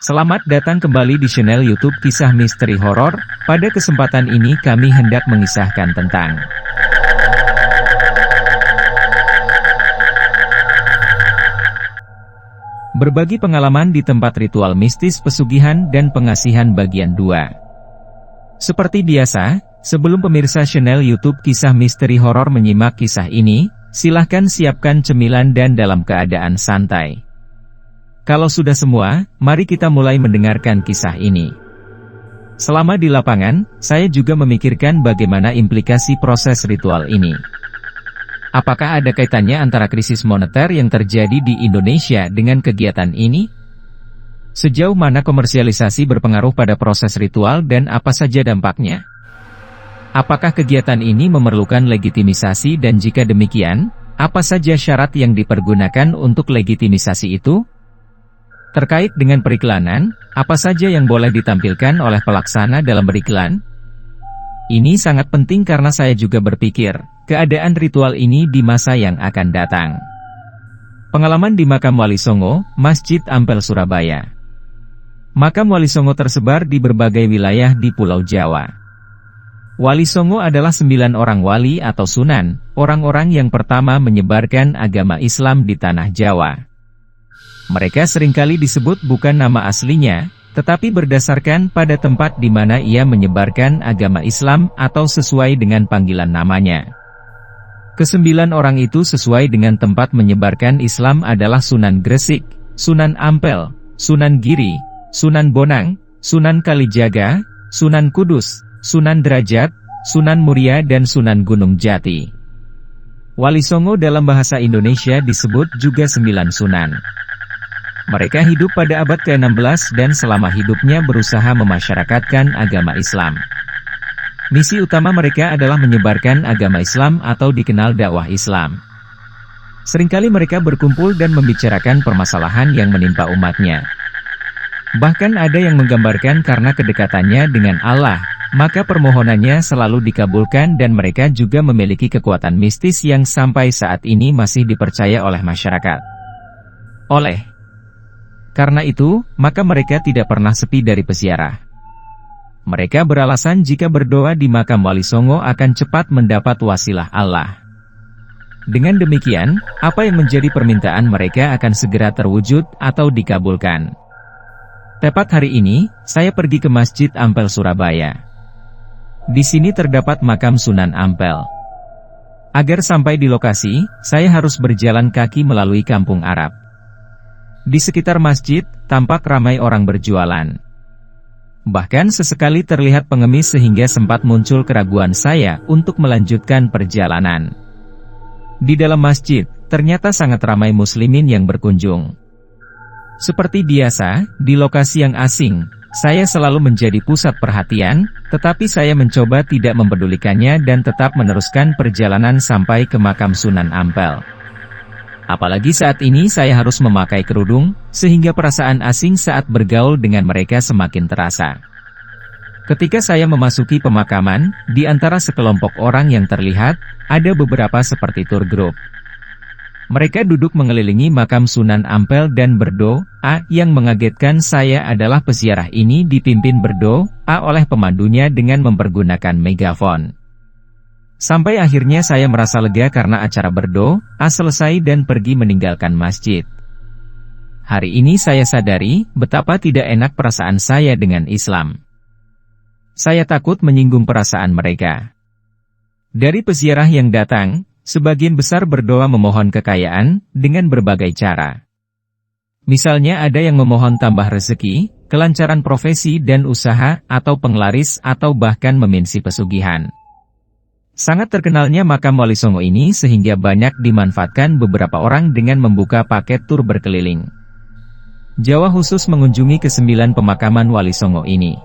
Selamat datang kembali di channel YouTube Kisah Misteri Horor. Pada kesempatan ini kami hendak mengisahkan tentang berbagi pengalaman di tempat ritual mistis pesugihan dan pengasihan bagian 2. Seperti biasa, sebelum pemirsa channel YouTube Kisah Misteri Horor menyimak kisah ini, silahkan siapkan cemilan dan dalam keadaan santai. Kalau sudah semua, mari kita mulai mendengarkan kisah ini. Selama di lapangan, saya juga memikirkan bagaimana implikasi proses ritual ini. Apakah ada kaitannya antara krisis moneter yang terjadi di Indonesia dengan kegiatan ini? Sejauh mana komersialisasi berpengaruh pada proses ritual dan apa saja dampaknya? Apakah kegiatan ini memerlukan legitimisasi dan jika demikian, apa saja syarat yang dipergunakan untuk legitimisasi itu? Terkait dengan periklanan, apa saja yang boleh ditampilkan oleh pelaksana dalam beriklan? Ini sangat penting karena saya juga berpikir, keadaan ritual ini di masa yang akan datang. Pengalaman di Makam Wali Songo, Masjid Ampel Surabaya. Makam Wali Songo tersebar di berbagai wilayah di Pulau Jawa. Wali Songo adalah 9 orang wali atau sunan, orang-orang yang pertama menyebarkan agama Islam di tanah Jawa. Mereka seringkali disebut bukan nama aslinya, tetapi berdasarkan pada tempat di mana ia menyebarkan agama Islam atau sesuai dengan panggilan namanya. Kesembilan orang itu sesuai dengan tempat menyebarkan Islam adalah Sunan Gresik, Sunan Ampel, Sunan Giri, Sunan Bonang, Sunan Kalijaga, Sunan Kudus, Sunan Derajat, Sunan Muria dan Sunan Gunung Jati. Wali Songo dalam bahasa Indonesia disebut juga 9 sunan. Mereka hidup pada abad ke-16 dan selama hidupnya berusaha memasyarakatkan agama Islam. Misi utama mereka adalah menyebarkan agama Islam atau dikenal dakwah Islam. Seringkali mereka berkumpul dan membicarakan permasalahan yang menimpa umatnya. Bahkan ada yang menggambarkan karena kedekatannya dengan Allah, maka permohonannya selalu dikabulkan dan mereka juga memiliki kekuatan mistis yang sampai saat ini masih dipercaya oleh masyarakat. Karena itu, maka mereka tidak pernah sepi dari peziarah. Mereka beralasan jika berdoa di Makam Wali Songo akan cepat mendapat wasilah Allah. Dengan demikian, apa yang menjadi permintaan mereka akan segera terwujud atau dikabulkan. Tepat hari ini, saya pergi ke Masjid Ampel Surabaya. Di sini terdapat makam Sunan Ampel. Agar sampai di lokasi, saya harus berjalan kaki melalui kampung Arab. Di sekitar masjid, tampak ramai orang berjualan. Bahkan sesekali terlihat pengemis sehingga sempat muncul keraguan saya untuk melanjutkan perjalanan. Di dalam masjid, ternyata sangat ramai muslimin yang berkunjung. Seperti biasa, di lokasi yang asing, saya selalu menjadi pusat perhatian, tetapi saya mencoba tidak mempedulikannya dan tetap meneruskan perjalanan sampai ke makam Sunan Ampel. Apalagi saat ini saya harus memakai kerudung, sehingga perasaan asing saat bergaul dengan mereka semakin terasa. Ketika saya memasuki pemakaman, di antara sekelompok orang yang terlihat, ada beberapa seperti tour group. Mereka duduk mengelilingi makam Sunan Ampel dan berdoa. Yang mengagetkan saya adalah peziarah ini dipimpin berdoa oleh pemandunya dengan mempergunakan megafon. Sampai akhirnya saya merasa lega karena acara berdoa selesai dan pergi meninggalkan masjid. Hari ini saya sadari betapa tidak enak perasaan saya dengan Islam. Saya takut menyinggung perasaan mereka. Dari peziarah yang datang, sebagian besar berdoa memohon kekayaan dengan berbagai cara. Misalnya ada yang memohon tambah rezeki, kelancaran profesi dan usaha, atau penglaris atau bahkan meminsi pesugihan. Sangat terkenalnya makam Wali Songo ini sehingga banyak dimanfaatkan beberapa orang dengan membuka paket tur berkeliling Jawa khusus mengunjungi ke-9 pemakaman Wali Songo ini.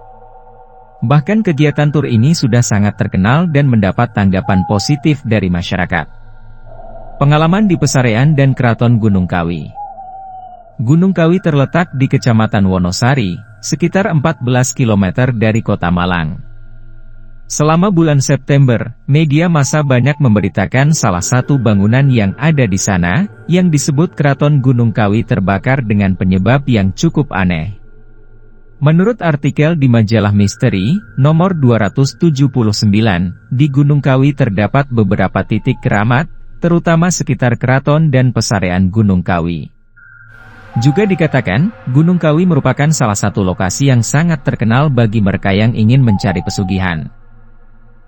Bahkan kegiatan tur ini sudah sangat terkenal dan mendapat tanggapan positif dari masyarakat. Pengalaman di Pesarean dan Keraton Gunung Kawi. Gunung Kawi terletak di Kecamatan Wonosari, sekitar 14 km dari kota Malang. Selama bulan September, media massa banyak memberitakan salah satu bangunan yang ada di sana, yang disebut Keraton Gunung Kawi terbakar dengan penyebab yang cukup aneh. Menurut artikel di majalah Misteri, nomor 279, di Gunung Kawi terdapat beberapa titik keramat, terutama sekitar keraton dan pesarean Gunung Kawi. Juga dikatakan, Gunung Kawi merupakan salah satu lokasi yang sangat terkenal bagi mereka yang ingin mencari pesugihan.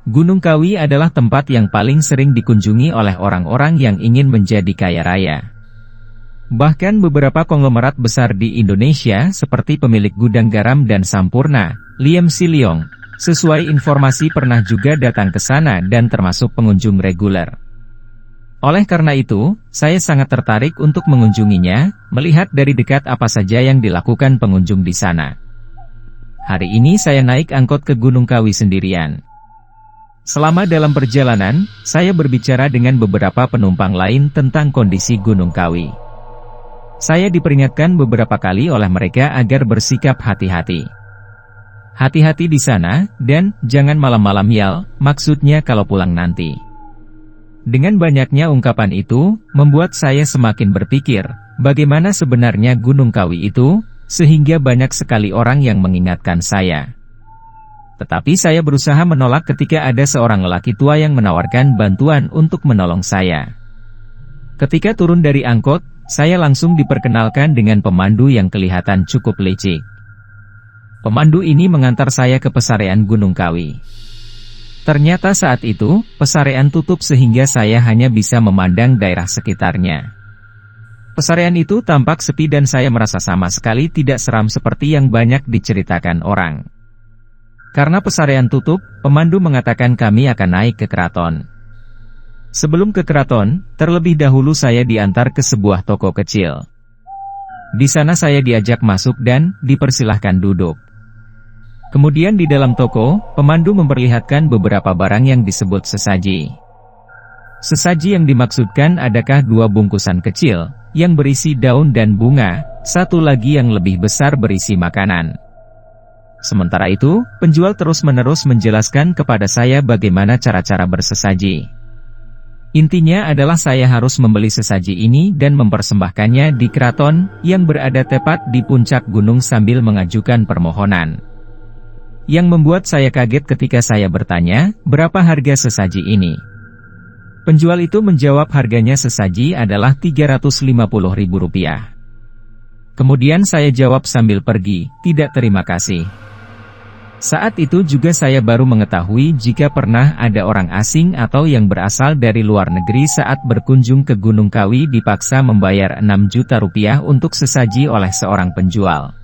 Gunung Kawi adalah tempat yang paling sering dikunjungi oleh orang-orang yang ingin menjadi kaya raya. Bahkan beberapa konglomerat besar di Indonesia seperti pemilik gudang garam dan Sampurna, Liem Siliong, sesuai informasi pernah juga datang ke sana dan termasuk pengunjung reguler. Oleh karena itu, saya sangat tertarik untuk mengunjunginya, melihat dari dekat apa saja yang dilakukan pengunjung di sana. Hari ini saya naik angkot ke Gunung Kawi sendirian. Selama dalam perjalanan, saya berbicara dengan beberapa penumpang lain tentang kondisi Gunung Kawi. Saya diperingatkan beberapa kali oleh mereka agar bersikap hati-hati. Hati-hati di sana, dan jangan malam-malam yal, maksudnya kalau pulang nanti. Dengan banyaknya ungkapan itu, membuat saya semakin berpikir, bagaimana sebenarnya Gunung Kawi itu, sehingga banyak sekali orang yang mengingatkan saya. Tetapi saya berusaha menolak ketika ada seorang lelaki tua yang menawarkan bantuan untuk menolong saya. Ketika turun dari angkot, saya langsung diperkenalkan dengan pemandu yang kelihatan cukup licik. Pemandu ini mengantar saya ke pesarean Gunung Kawi. Ternyata saat itu, pesarean tutup sehingga saya hanya bisa memandang daerah sekitarnya. Pesarean itu tampak sepi dan saya merasa sama sekali tidak seram seperti yang banyak diceritakan orang. Karena pesarean tutup, pemandu mengatakan kami akan naik ke keraton. Sebelum ke keraton, terlebih dahulu saya diantar ke sebuah toko kecil. Di sana saya diajak masuk dan dipersilahkan duduk. Kemudian di dalam toko, pemandu memperlihatkan beberapa barang yang disebut sesaji. Sesaji yang dimaksudkan adakah 2 bungkusan kecil, yang berisi daun dan bunga, satu lagi yang lebih besar berisi makanan. Sementara itu, penjual terus-menerus menjelaskan kepada saya bagaimana cara-cara bersesaji. Intinya adalah saya harus membeli sesaji ini dan mempersembahkannya di keraton, yang berada tepat di puncak gunung sambil mengajukan permohonan. Yang membuat saya kaget ketika saya bertanya, berapa harga sesaji ini? Penjual itu menjawab harganya sesaji adalah Rp350.000. Kemudian saya jawab sambil pergi, tidak terima kasih. Saat itu juga saya baru mengetahui jika pernah ada orang asing atau yang berasal dari luar negeri saat berkunjung ke Gunung Kawi dipaksa membayar Rp6 juta untuk sesaji oleh seorang penjual.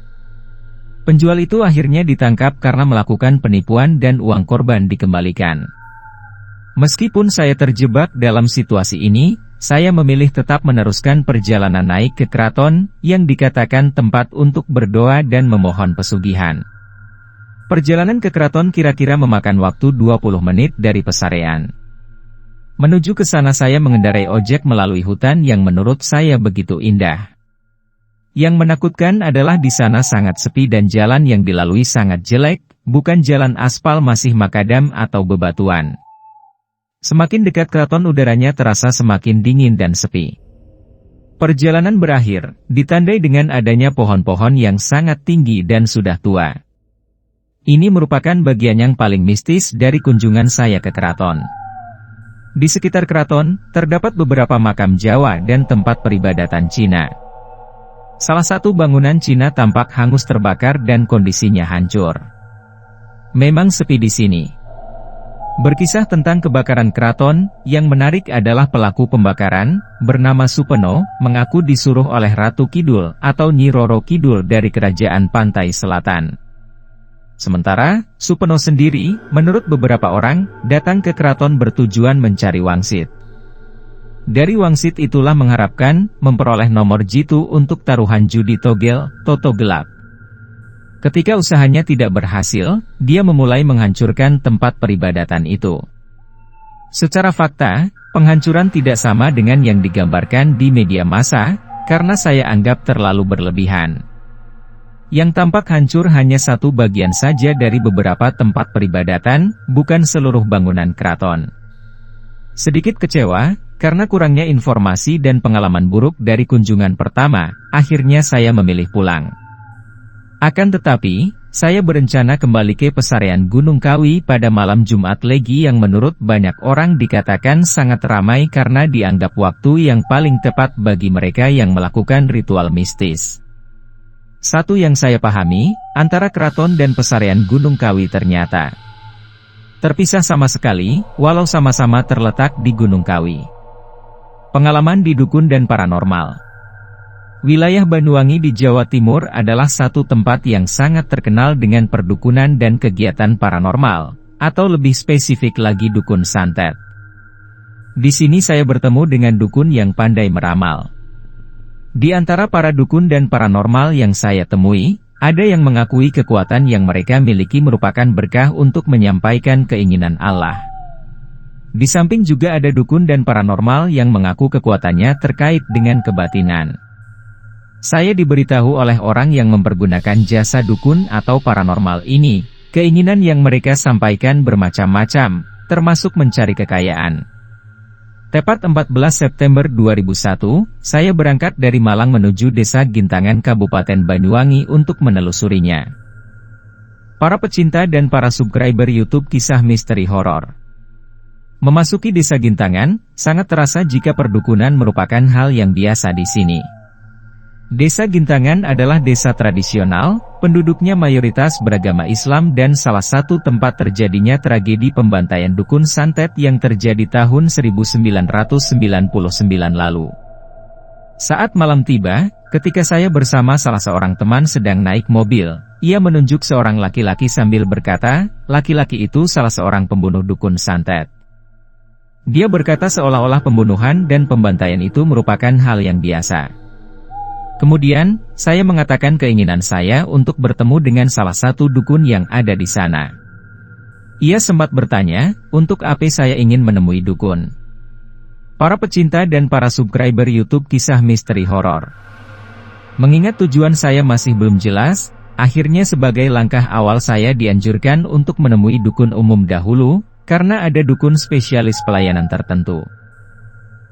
Penjual itu akhirnya ditangkap karena melakukan penipuan dan uang korban dikembalikan. Meskipun saya terjebak dalam situasi ini, saya memilih tetap meneruskan perjalanan naik ke keraton, yang dikatakan tempat untuk berdoa dan memohon pesugihan. Perjalanan ke keraton kira-kira memakan waktu 20 menit dari pesarean. Menuju ke sana saya mengendarai ojek melalui hutan yang menurut saya begitu indah. Yang menakutkan adalah di sana sangat sepi dan jalan yang dilalui sangat jelek, bukan jalan aspal masih makadam atau bebatuan. Semakin dekat keraton udaranya terasa semakin dingin dan sepi. Perjalanan berakhir, ditandai dengan adanya pohon-pohon yang sangat tinggi dan sudah tua. Ini merupakan bagian yang paling mistis dari kunjungan saya ke keraton. Di sekitar keraton, terdapat beberapa makam Jawa dan tempat peribadatan Cina. Salah satu bangunan Cina tampak hangus terbakar dan kondisinya hancur. Memang sepi di sini. Berkisah tentang kebakaran keraton, yang menarik adalah pelaku pembakaran, bernama Supeno, mengaku disuruh oleh Ratu Kidul atau Nyi Roro Kidul dari Kerajaan Pantai Selatan. Sementara, Supeno sendiri, menurut beberapa orang, datang ke keraton bertujuan mencari wangsit. Dari wangsit itulah mengharapkan memperoleh nomor jitu untuk taruhan judi togel, toto gelap. Ketika usahanya tidak berhasil, dia memulai menghancurkan tempat peribadatan itu. Secara fakta, penghancuran tidak sama dengan yang digambarkan di media massa, karena saya anggap terlalu berlebihan. Yang tampak hancur hanya satu bagian saja dari beberapa tempat peribadatan, bukan seluruh bangunan keraton. Sedikit kecewa, karena kurangnya informasi dan pengalaman buruk dari kunjungan pertama, akhirnya saya memilih pulang. Akan tetapi, saya berencana kembali ke Pesarean Gunung Kawi pada malam Jumat Legi yang menurut banyak orang dikatakan sangat ramai karena dianggap waktu yang paling tepat bagi mereka yang melakukan ritual mistis. Satu yang saya pahami, antara keraton dan Pesarean Gunung Kawi ternyata terpisah sama sekali, walau sama-sama terletak di Gunung Kawi. Pengalaman di dukun dan paranormal. Wilayah Banyuwangi di Jawa Timur adalah satu tempat yang sangat terkenal dengan perdukunan dan kegiatan paranormal, atau lebih spesifik lagi dukun santet. Di sini saya bertemu dengan dukun yang pandai meramal. Di antara para dukun dan paranormal yang saya temui, ada yang mengakui kekuatan yang mereka miliki merupakan berkah untuk menyampaikan keinginan Allah. Di samping juga ada dukun dan paranormal yang mengaku kekuatannya terkait dengan kebatinan. Saya diberitahu oleh orang yang mempergunakan jasa dukun atau paranormal ini, keinginan yang mereka sampaikan bermacam-macam, termasuk mencari kekayaan. Tepat 14 September 2001, saya berangkat dari Malang menuju Desa Gintangan Kabupaten Banyuwangi untuk menelusurinya. Para pecinta dan para subscriber YouTube Kisah Misteri Horor. Memasuki Desa Gintangan, sangat terasa jika perdukunan merupakan hal yang biasa di sini. Desa Gintangan adalah desa tradisional, penduduknya mayoritas beragama Islam dan salah satu tempat terjadinya tragedi pembantaian dukun santet yang terjadi tahun 1999 lalu. Saat malam tiba, ketika saya bersama salah seorang teman sedang naik mobil, ia menunjuk seorang laki-laki sambil berkata, laki-laki itu salah seorang pembunuh dukun santet. Dia berkata seolah-olah pembunuhan dan pembantaian itu merupakan hal yang biasa. Kemudian, saya mengatakan keinginan saya untuk bertemu dengan salah satu dukun yang ada di sana. Ia sempat bertanya, untuk apa saya ingin menemui dukun. Para pecinta dan para subscriber YouTube Kisah Misteri Horor. Mengingat tujuan saya masih belum jelas, akhirnya sebagai langkah awal saya dianjurkan untuk menemui dukun umum dahulu, karena ada dukun spesialis pelayanan tertentu.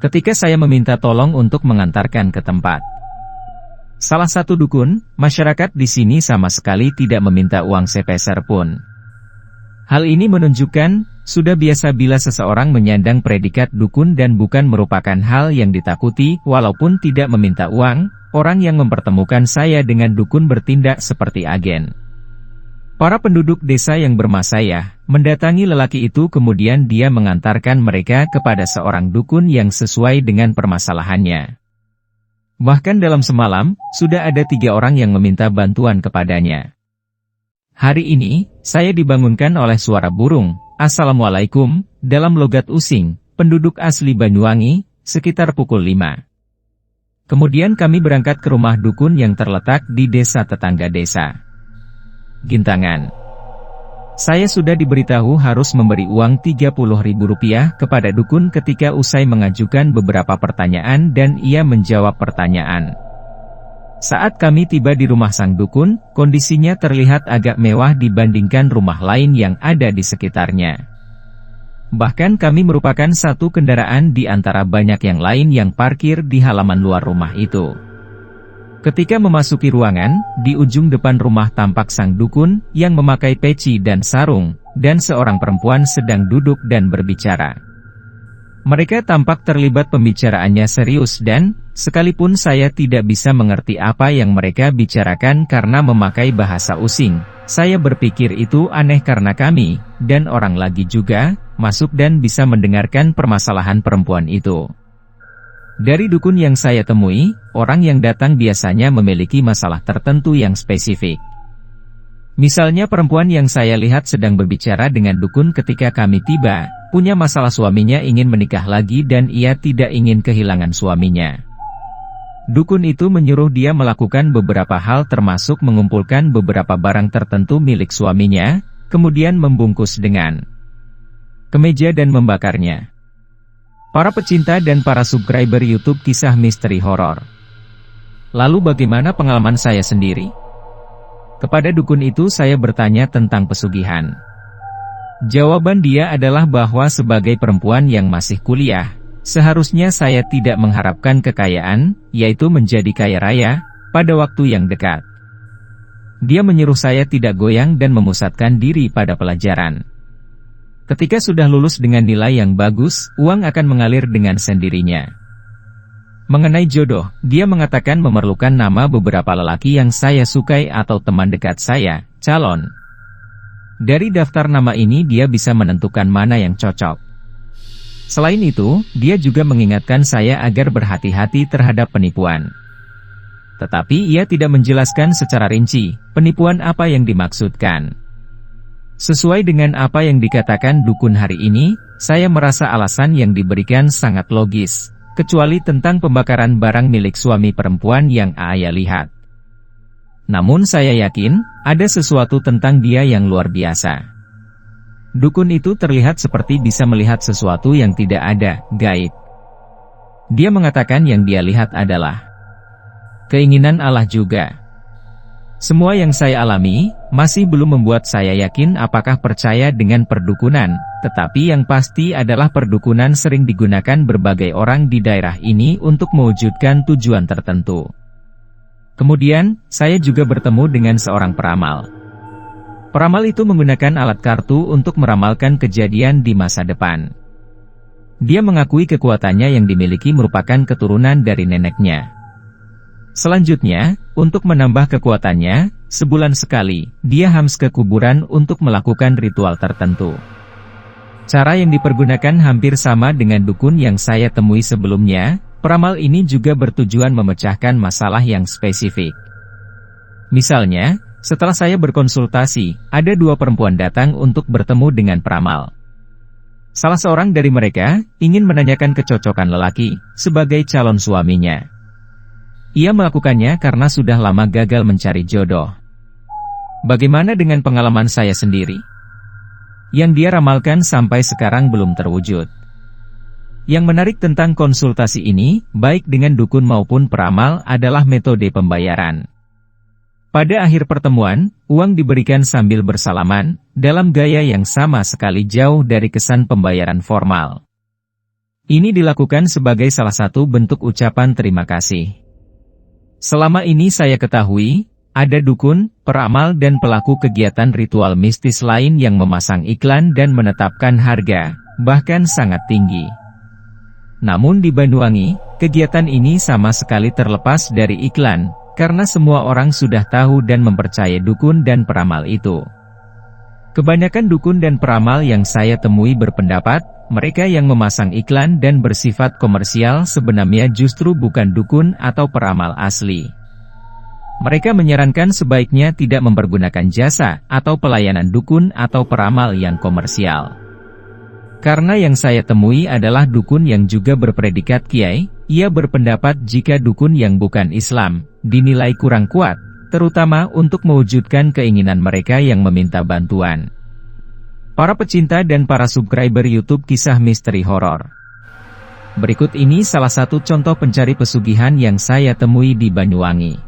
Ketika saya meminta tolong untuk mengantarkan ke tempat salah satu dukun, masyarakat di sini sama sekali tidak meminta uang sepeser pun. Hal ini menunjukkan, sudah biasa bila seseorang menyandang predikat dukun dan bukan merupakan hal yang ditakuti, walaupun tidak meminta uang, orang yang mempertemukan saya dengan dukun bertindak seperti agen. Para penduduk desa yang bermasayah, mendatangi lelaki itu kemudian dia mengantarkan mereka kepada seorang dukun yang sesuai dengan permasalahannya. Bahkan dalam semalam, sudah ada 3 orang yang meminta bantuan kepadanya. Hari ini, saya dibangunkan oleh suara burung, Assalamualaikum, dalam logat Using, penduduk asli Banyuwangi, sekitar pukul 5. Kemudian kami berangkat ke rumah dukun yang terletak di desa tetangga desa Gintangan. Saya sudah diberitahu harus memberi uang Rp30.000 kepada dukun ketika usai mengajukan beberapa pertanyaan dan ia menjawab pertanyaan. Saat kami tiba di rumah sang dukun, kondisinya terlihat agak mewah dibandingkan rumah lain yang ada di sekitarnya. Bahkan kami merupakan satu kendaraan di antara banyak yang lain yang parkir di halaman luar rumah itu. Ketika memasuki ruangan, di ujung depan rumah tampak sang dukun, yang memakai peci dan sarung, dan seorang perempuan sedang duduk dan berbicara. Mereka tampak terlibat pembicaraannya serius dan, sekalipun saya tidak bisa mengerti apa yang mereka bicarakan karena memakai bahasa Using, saya berpikir itu aneh karena kami, dan orang lagi juga, masuk dan bisa mendengarkan permasalahan perempuan itu. Dari dukun yang saya temui, orang yang datang biasanya memiliki masalah tertentu yang spesifik. Misalnya perempuan yang saya lihat sedang berbicara dengan dukun ketika kami tiba, punya masalah suaminya ingin menikah lagi dan ia tidak ingin kehilangan suaminya. Dukun itu menyuruh dia melakukan beberapa hal termasuk mengumpulkan beberapa barang tertentu milik suaminya, kemudian membungkus dengan kemeja dan membakarnya. Para pecinta dan para subscriber YouTube Kisah Misteri Horor. Lalu bagaimana pengalaman saya sendiri? Kepada dukun itu saya bertanya tentang pesugihan. Jawaban dia adalah bahwa sebagai perempuan yang masih kuliah, seharusnya saya tidak mengharapkan kekayaan, yaitu menjadi kaya raya, pada waktu yang dekat. Dia menyuruh saya tidak goyang dan memusatkan diri pada pelajaran. Ketika sudah lulus dengan nilai yang bagus, uang akan mengalir dengan sendirinya. Mengenai jodoh, dia mengatakan memerlukan nama beberapa lelaki yang saya sukai atau teman dekat saya, calon. Dari daftar nama ini dia bisa menentukan mana yang cocok. Selain itu, dia juga mengingatkan saya agar berhati-hati terhadap penipuan. Tetapi ia tidak menjelaskan secara rinci, penipuan apa yang dimaksudkan. Sesuai dengan apa yang dikatakan dukun hari ini, saya merasa alasan yang diberikan sangat logis, kecuali tentang pembakaran barang milik suami perempuan yang Aaya lihat. Namun saya yakin, ada sesuatu tentang dia yang luar biasa. Dukun itu terlihat seperti bisa melihat sesuatu yang tidak ada, gaib. Dia mengatakan yang dia lihat adalah keinginan Allah juga. Semua yang saya alami, masih belum membuat saya yakin apakah percaya dengan perdukunan, tetapi yang pasti adalah perdukunan sering digunakan berbagai orang di daerah ini untuk mewujudkan tujuan tertentu. Kemudian, saya juga bertemu dengan seorang peramal. Peramal itu menggunakan alat kartu untuk meramalkan kejadian di masa depan. Dia mengakui kekuatannya yang dimiliki merupakan keturunan dari neneknya. Selanjutnya, untuk menambah kekuatannya, sebulan sekali, dia harus ke kuburan untuk melakukan ritual tertentu. Cara yang dipergunakan hampir sama dengan dukun yang saya temui sebelumnya. Peramal ini juga bertujuan memecahkan masalah yang spesifik. Misalnya, setelah saya berkonsultasi, ada dua perempuan datang untuk bertemu dengan peramal. Salah seorang dari mereka ingin menanyakan kecocokan lelaki sebagai calon suaminya. Ia melakukannya karena sudah lama gagal mencari jodoh. Bagaimana dengan pengalaman saya sendiri? Yang dia ramalkan sampai sekarang belum terwujud. Yang menarik tentang konsultasi ini, baik dengan dukun maupun peramal, adalah metode pembayaran. Pada akhir pertemuan, uang diberikan sambil bersalaman, dalam gaya yang sama sekali jauh dari kesan pembayaran formal. Ini dilakukan sebagai salah satu bentuk ucapan terima kasih. Selama ini saya ketahui, ada dukun, peramal dan pelaku kegiatan ritual mistis lain yang memasang iklan dan menetapkan harga, bahkan sangat tinggi. Namun di Banyuwangi, kegiatan ini sama sekali terlepas dari iklan, karena semua orang sudah tahu dan mempercayai dukun dan peramal itu. Kebanyakan dukun dan peramal yang saya temui berpendapat, mereka yang memasang iklan dan bersifat komersial sebenarnya justru bukan dukun atau peramal asli. Mereka menyarankan sebaiknya tidak mempergunakan jasa atau pelayanan dukun atau peramal yang komersial. Karena yang saya temui adalah dukun yang juga berpredikat kiai, ia berpendapat jika dukun yang bukan Islam dinilai kurang kuat, terutama untuk mewujudkan keinginan mereka yang meminta bantuan. Para pecinta dan para subscriber YouTube Kisah Misteri Horor. Berikut ini salah satu contoh pencari pesugihan yang saya temui di Banyuwangi.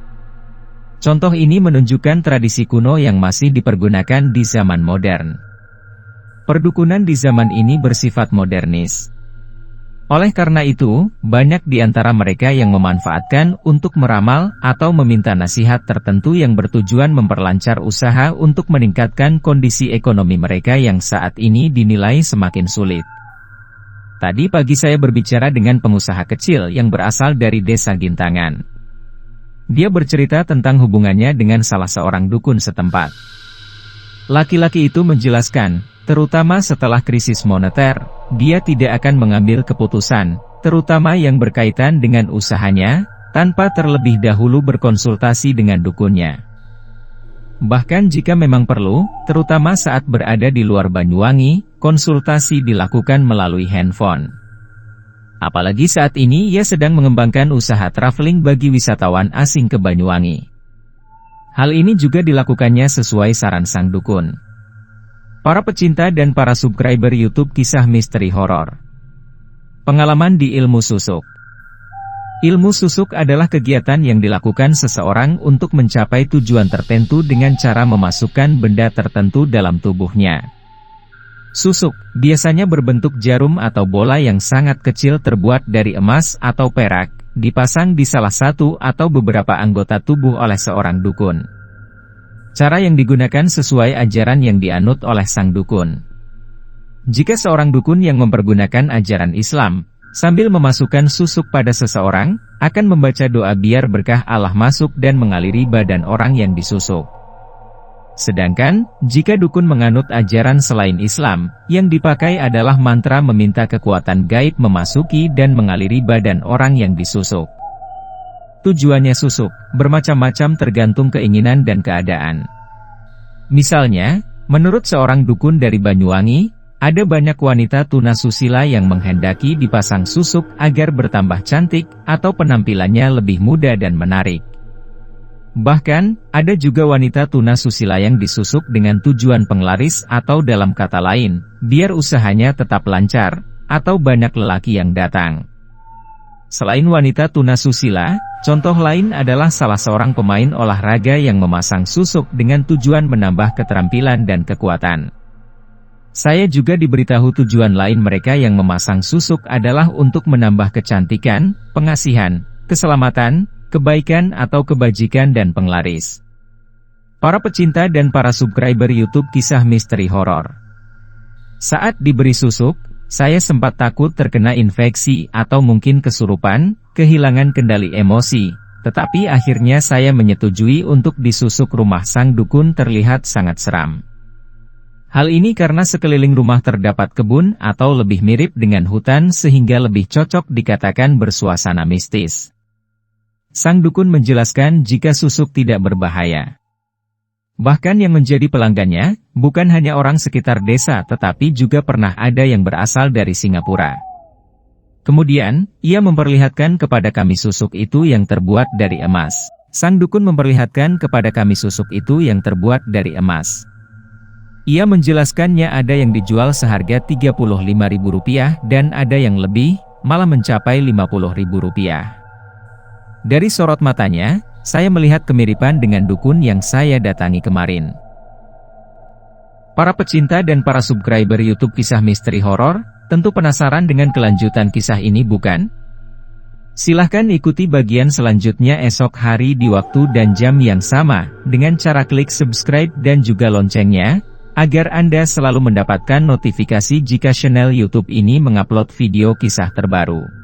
Contoh ini menunjukkan tradisi kuno yang masih dipergunakan di zaman modern. Perdukunan di zaman ini bersifat modernis. Oleh karena itu, banyak di antara mereka yang memanfaatkan untuk meramal atau meminta nasihat tertentu yang bertujuan memperlancar usaha untuk meningkatkan kondisi ekonomi mereka yang saat ini dinilai semakin sulit. Tadi pagi saya berbicara dengan pengusaha kecil yang berasal dari desa Gintangan. Dia bercerita tentang hubungannya dengan salah seorang dukun setempat. Laki-laki itu menjelaskan, terutama setelah krisis moneter, dia tidak akan mengambil keputusan, terutama yang berkaitan dengan usahanya, tanpa terlebih dahulu berkonsultasi dengan dukunnya. Bahkan jika memang perlu, terutama saat berada di luar Banyuwangi, konsultasi dilakukan melalui handphone. Apalagi saat ini ia sedang mengembangkan usaha traveling bagi wisatawan asing ke Banyuwangi. Hal ini juga dilakukannya sesuai saran sang dukun. Para pecinta dan para subscriber YouTube Kisah Misteri Horor. Pengalaman di ilmu susuk. Ilmu susuk adalah kegiatan yang dilakukan seseorang untuk mencapai tujuan tertentu dengan cara memasukkan benda tertentu dalam tubuhnya. Susuk biasanya berbentuk jarum atau bola yang sangat kecil terbuat dari emas atau perak, dipasang di salah satu atau beberapa anggota tubuh oleh seorang dukun. Cara yang digunakan sesuai ajaran yang dianut oleh sang dukun. Jika seorang dukun yang mempergunakan ajaran Islam, sambil memasukkan susuk pada seseorang, akan membaca doa biar berkah Allah masuk dan mengaliri badan orang yang disusuk. Sedangkan, jika dukun menganut ajaran selain Islam, yang dipakai adalah mantra meminta kekuatan gaib memasuki dan mengaliri badan orang yang disusuk. Tujuannya susuk bermacam-macam tergantung keinginan dan keadaan. Misalnya, menurut seorang dukun dari Banyuwangi, ada banyak wanita tunasusila yang menghendaki dipasang susuk agar bertambah cantik atau penampilannya lebih muda dan menarik. Bahkan, ada juga wanita tunasusila yang disusuk dengan tujuan penglaris atau dalam kata lain, biar usahanya tetap lancar, atau banyak lelaki yang datang. Selain wanita tunasusila, contoh lain adalah salah seorang pemain olahraga yang memasang susuk dengan tujuan menambah keterampilan dan kekuatan. Saya juga diberitahu tujuan lain mereka yang memasang susuk adalah untuk menambah kecantikan, pengasihan, keselamatan, kebaikan atau kebajikan dan penglaris. Para pecinta dan para subscriber YouTube Kisah Misteri Horor. Saat diberi susuk, saya sempat takut terkena infeksi atau mungkin kesurupan, kehilangan kendali emosi, tetapi akhirnya saya menyetujui untuk disusuk. Rumah sang dukun terlihat sangat seram. Hal ini karena sekeliling rumah terdapat kebun atau lebih mirip dengan hutan sehingga lebih cocok dikatakan bersuasana mistis. Sang dukun menjelaskan jika susuk tidak berbahaya. Bahkan yang menjadi pelanggannya, bukan hanya orang sekitar desa tetapi juga pernah ada yang berasal dari Singapura. Kemudian, ia memperlihatkan kepada kami susuk itu yang terbuat dari emas. Sang dukun memperlihatkan kepada kami susuk itu yang terbuat dari emas. Ia menjelaskannya ada yang dijual seharga Rp35.000 dan ada yang lebih, malah mencapai Rp50.000. Dari sorot matanya, saya melihat kemiripan dengan dukun yang saya datangi kemarin. Para pecinta dan para subscriber YouTube Kisah Misteri Horor, tentu penasaran dengan kelanjutan kisah ini bukan? Silahkan ikuti bagian selanjutnya esok hari di waktu dan jam yang sama, dengan cara klik subscribe dan juga loncengnya, agar Anda selalu mendapatkan notifikasi jika channel YouTube ini mengupload video kisah terbaru.